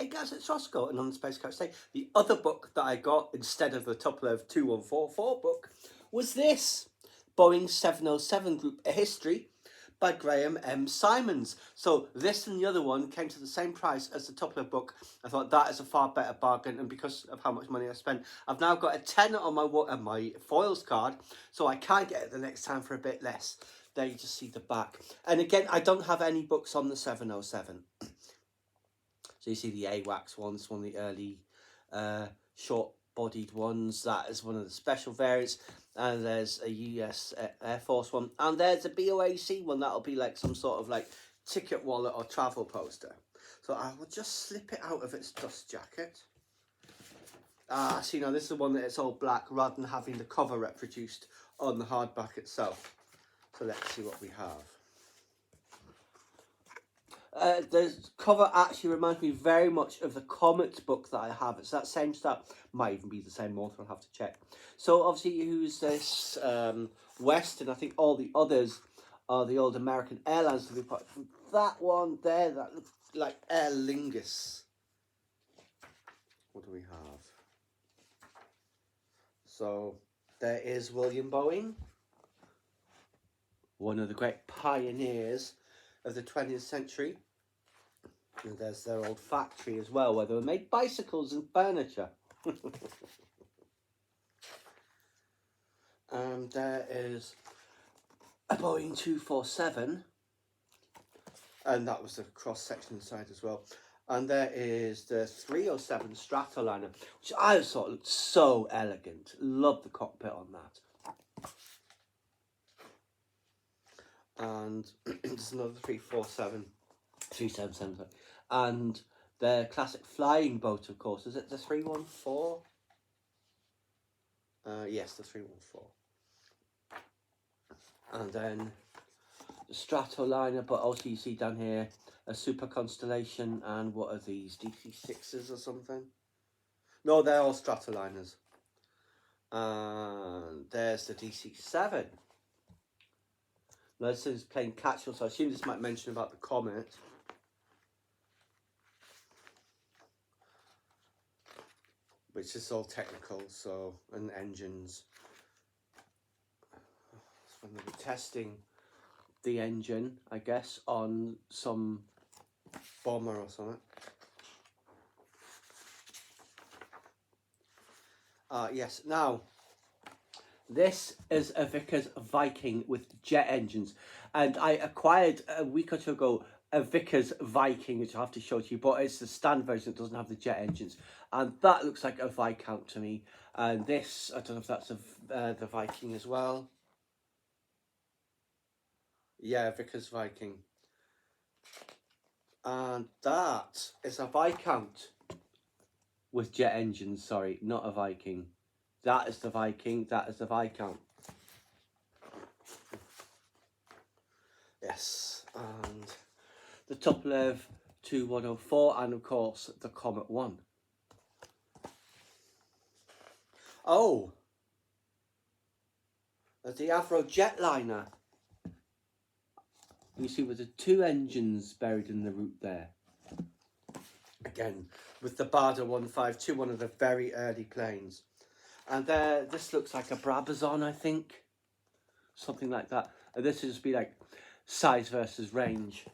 Hey guys, it's Roscoe and on the Space Coach today. The other book that I got instead of the Tupolev 2144 book was this Boeing 707 Group, A History by Graham M. Simons. So this and the other one came to the same price as the Tupolev book. I thought that is a far better bargain, and because of how much money I spent, I've now got a 10 on my foils card, so I can get it the next time for a bit less. There you just see the back. And again, I don't have any books on the 707. So you see the AWACS ones, one of the early short-bodied ones. That is one of the special variants. And there's a US Air Force one. And there's a BOAC one. That'll be like some sort of like ticket wallet or travel poster. So I will just slip it out of its dust jacket. See, now this is the one that it's all black rather than having the cover reproduced on the hardback itself. So let's see what we have. The cover actually reminds me very much of the Comet book that I have. It's that same stuff. Might even be the same author, I'll have to check. So obviously, who's this? West, and I think all the others are the old American airlines. That one there, that looks like Aer Lingus. What do we have? So there is William Boeing, one of the great pioneers of the 20th century. And there's their old factory as well, where they made bicycles and furniture. And there is a Boeing 247. And that was the cross-section inside as well. And there is the 307 Stratoliner, which I thought looked so elegant. Love the cockpit on that. And there's another 347. 377, sorry. And the classic flying boat, of course. Is it the 314? Yes, the 314. And then the Stratoliner, but also you see down here a Super Constellation, and what are these, DC-6s or something? No, they're all Stratoliners. And there's the DC-7. Now this is playing catch-up, so I assume this might mention about the Comet. Which is all technical, so, and engines. It's when they were testing the engine, I guess, on some bomber or something. Yes, now, this is a Vickers Viking with jet engines. And I acquired a week or two ago a Vickers Viking, which I have to show to you, but it's the standard version that doesn't have the jet engines. And that looks like a Viscount to me. And this, I don't know if that's the Viking as well. Yeah, Vickers Viking. And that is a Viscount with jet engines, sorry, not a Viking. That is the Viking, that is the Viscount. Yes, and the Tupolev 2104, and of course the Comet 1. Oh, there's the Avro jetliner. You see with the two engines buried in the root there. Again, with the Barda 152, one of the very early planes. And there, this looks like a Brabazon, I think. Something like that. And this would just be like size versus range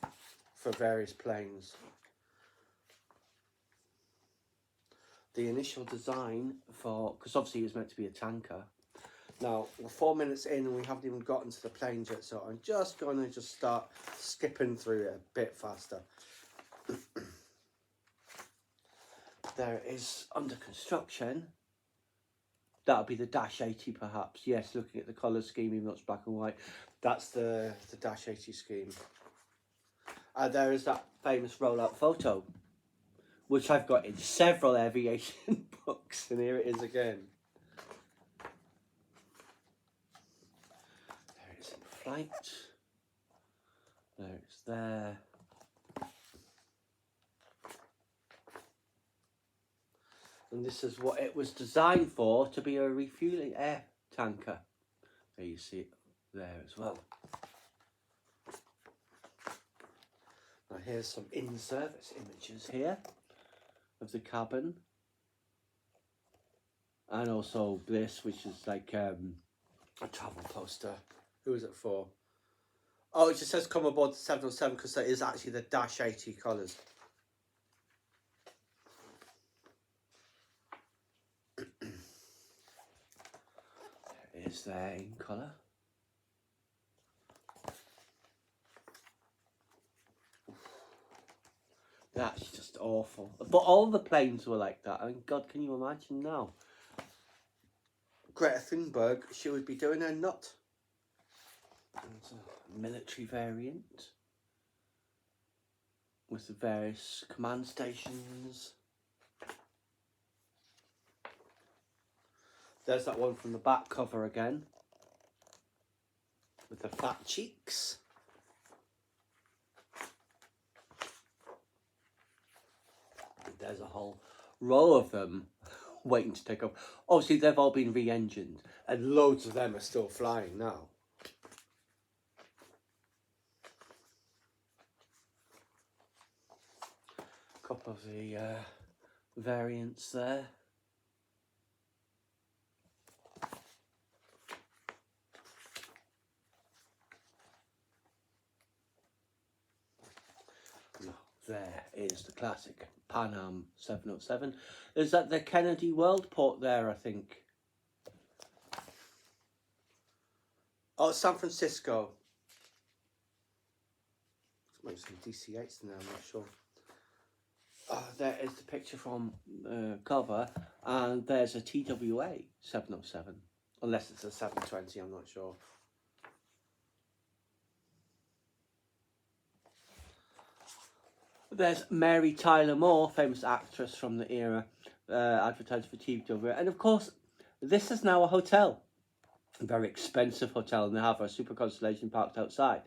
for various planes. The initial design for, because obviously it was meant to be a tanker. Now, we're 4 minutes in and we haven't even gotten to the plane yet, so I'm just going to start skipping through it a bit faster. There it is under construction. That'll be the Dash 80 perhaps. Yes, looking at the colour scheme, even though it's black and white. That's the Dash 80 scheme. There is that famous rollout photo, which I've got in several aviation books, and here it is again. There it is in flight. There it's there. And this is what it was designed for, to be a refueling air tanker. There you see it there as well. Now here's some in-service images here. of the cabin. And also this, which is like a travel poster. Who is it for? Oh, it just says come aboard the 707 because that is actually the Dash 80 colours. It is there in colour. That's just awful. But all the planes were like that. I mean, God, can you imagine now? Greta Thunberg, she would be doing her nut. It's a military variant with the various command stations. There's that one from the back cover again with the fat cheeks. And there's a whole row of them waiting to take off. Obviously, they've all been re-engined and loads of them are still flying now. A couple of the variants there. There is the classic Pan Am 707. Is that the Kennedy World Port there, I think? Oh, San Francisco. Might be some DC-8s in there, I'm not sure. There is the picture from cover, and there's a TWA 707. Unless it's a 720, I'm not sure. There's Mary Tyler Moore, famous actress from the era, advertised for TWA. And of course, this is now a hotel. A very expensive hotel, and they have a Super Constellation parked outside.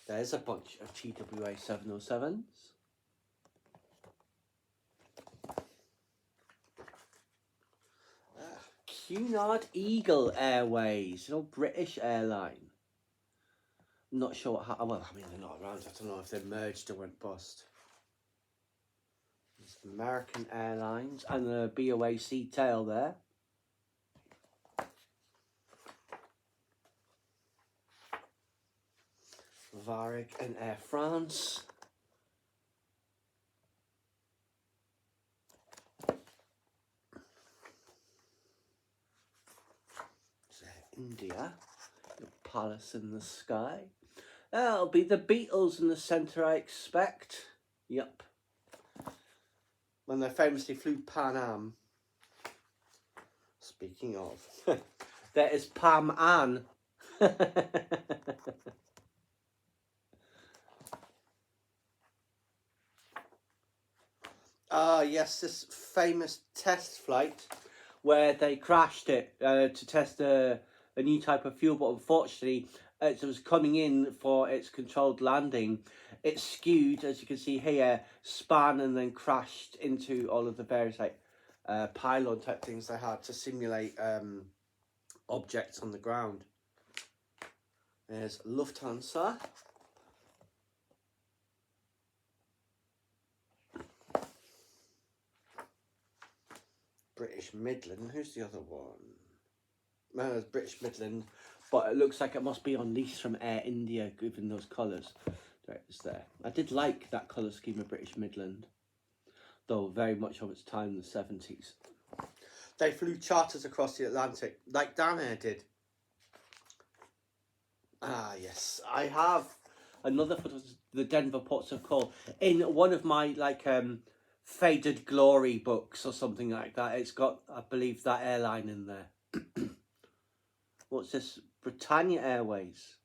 There's a bunch of TWA 707s. Cunard Eagle Airways, you know, British airline. I'm not sure what happened. Well, I mean, they're not around. I don't know if they merged or went bust. There's American Airlines and the BOAC tail there. Varig and Air France. India, the palace in the sky. That'll be the Beatles in the centre, I expect. Yep. When they famously flew Pan Am. Speaking of, there is Pam Ann. Yes, this famous test flight where they crashed it to test a new type of fuel, but unfortunately, as it was coming in for its controlled landing, it skewed, as you can see here, span and then crashed into all of the various like pylon type things they had to simulate objects on the ground. There's Lufthansa. British Midland. Who's the other one? No, it's British Midland, but it looks like it must be on lease from Air India, given those colours. There, it's there. I did like that colour scheme of British Midland, though very much of its time in the 70s. They flew charters across the Atlantic, like Danair did. Ah, yes. I have another photo of the Denver Ports of Call in one of my, like, Faded Glory books or something like that. It's got, I believe, that airline in there. What's this? Britannia Airways.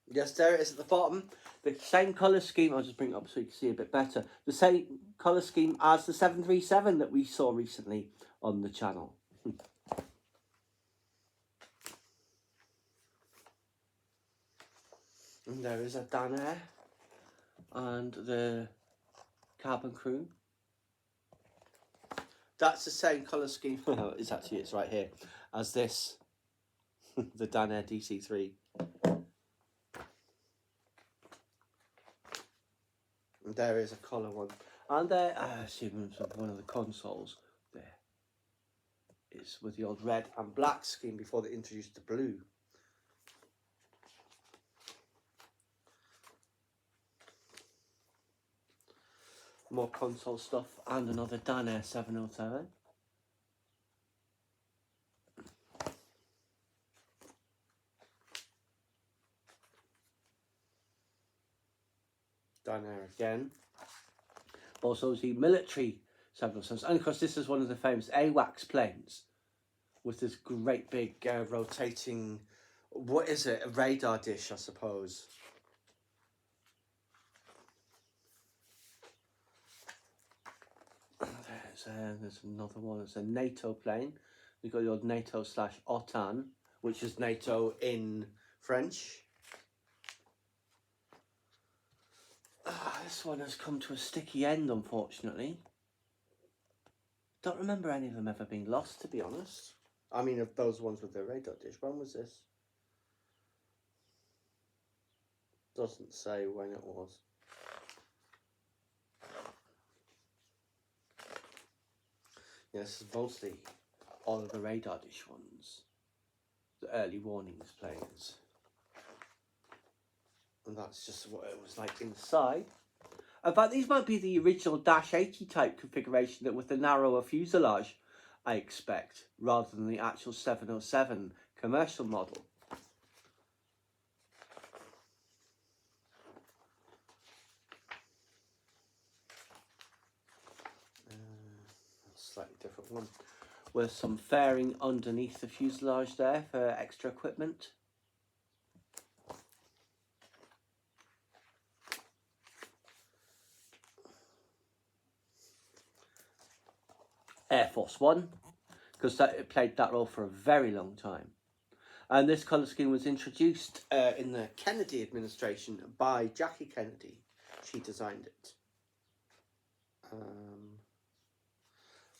Yes, there it is at the bottom. The same colour scheme. I'll just bring it up so you can see a bit better. The same colour scheme as the 737 that we saw recently on the channel. And there is a Danair and the cabin crew. That's the same colour scheme. It's right here as this, the Danair DC-3. And there is a colour one. And there, achievements of one of the consoles there is with the old red and black scheme before they introduced the blue. More console stuff and another Dynair 707. Dynair again. Also the military 707s. And of course this is one of the famous AWACS planes with this great big rotating, what is it, a radar dish I suppose. There's another one, it's a NATO plane. We've got the old NATO/OTAN, which is NATO in French. This one has come to a sticky end, unfortunately. Don't remember any of them ever being lost, to be honest. I mean, of those ones with the radar dish. When was this? Doesn't say when it was. Yes, mostly all of the radar dish ones. The early warnings planes. And that's just what it was like inside. In fact, these might be the original Dash 80 type configuration that with the narrower fuselage, I expect, rather than the actual 707 commercial model. Slightly different one. With some fairing underneath the fuselage there for extra equipment. Air Force One, because it played that role for a very long time. And this colour scheme was introduced in the Kennedy administration by Jackie Kennedy. She designed it.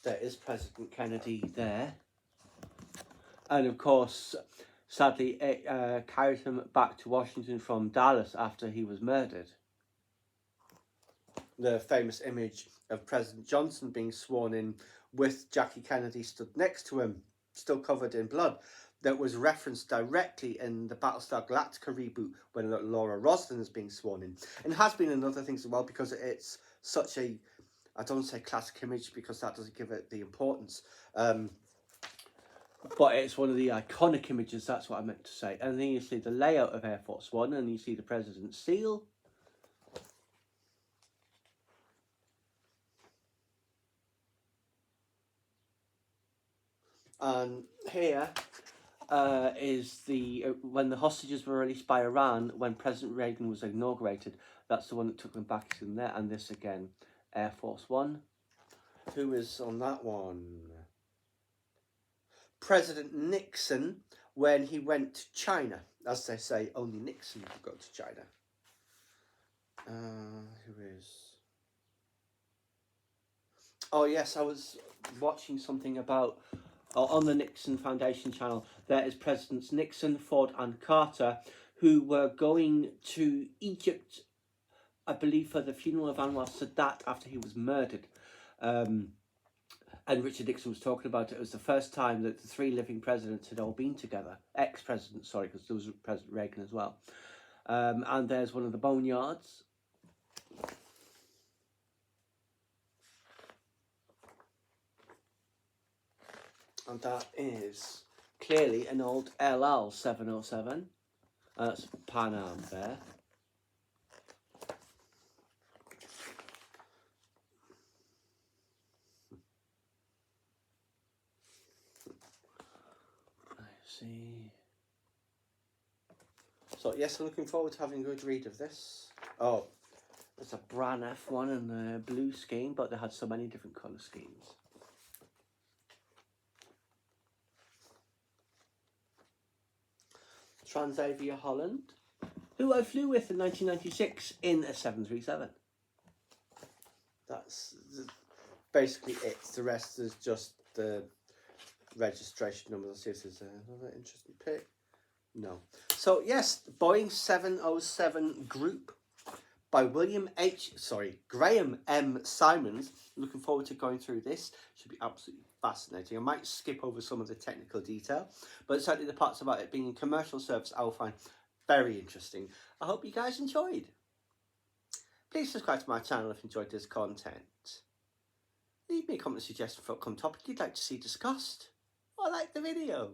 There is President Kennedy there. And of course, sadly, it carried him back to Washington from Dallas after he was murdered. The famous image of President Johnson being sworn in with Jackie Kennedy stood next to him, still covered in blood, that was referenced directly in the Battlestar Galactica reboot when Laura Roslin is being sworn in. And has been in other things as well, because it's such a, I don't say classic image because that doesn't give it the importance. But it's one of the iconic images, that's what I meant to say. And then you see the layout of Air Force One, and you see the President's seal. And here is the when the hostages were released by Iran when President Reagan was inaugurated. That's the one that took them back in there. And this again, Air Force One. Who is on that one? President Nixon when he went to China. As they say, only Nixon could go to China. Who is? Oh yes, I was watching something about on the Nixon Foundation channel. There is Presidents Nixon, Ford and Carter, who were going to Egypt, I believe, for the funeral of Anwar Sadat after he was murdered. And Richard Nixon was talking about it. It was the first time that the three living presidents had all been together. Ex-presidents, sorry, because there was President Reagan as well. And there's one of the boneyards. And that is clearly an old LL 707. That's Pan Am there. I see. So yes, I'm looking forward to having a good read of this. Oh, there's a Bran F1 in the blue scheme, but they had so many different colour schemes. Transavia Holland, who I flew with in 1996 in a 737. That's basically it. The rest is just the registration number. Let's see if there's another interesting pick. No. So yes, Boeing 707 Group by Graham M. Simons. Looking forward to going through this. Should be absolutely fascinating. I might skip over some of the technical detail, but certainly the parts about it being in commercial service I will find very interesting. I hope you guys enjoyed. Please subscribe to my channel if you enjoyed this content. Leave me a comment suggestion for upcoming topic you'd like to see discussed, or like the video.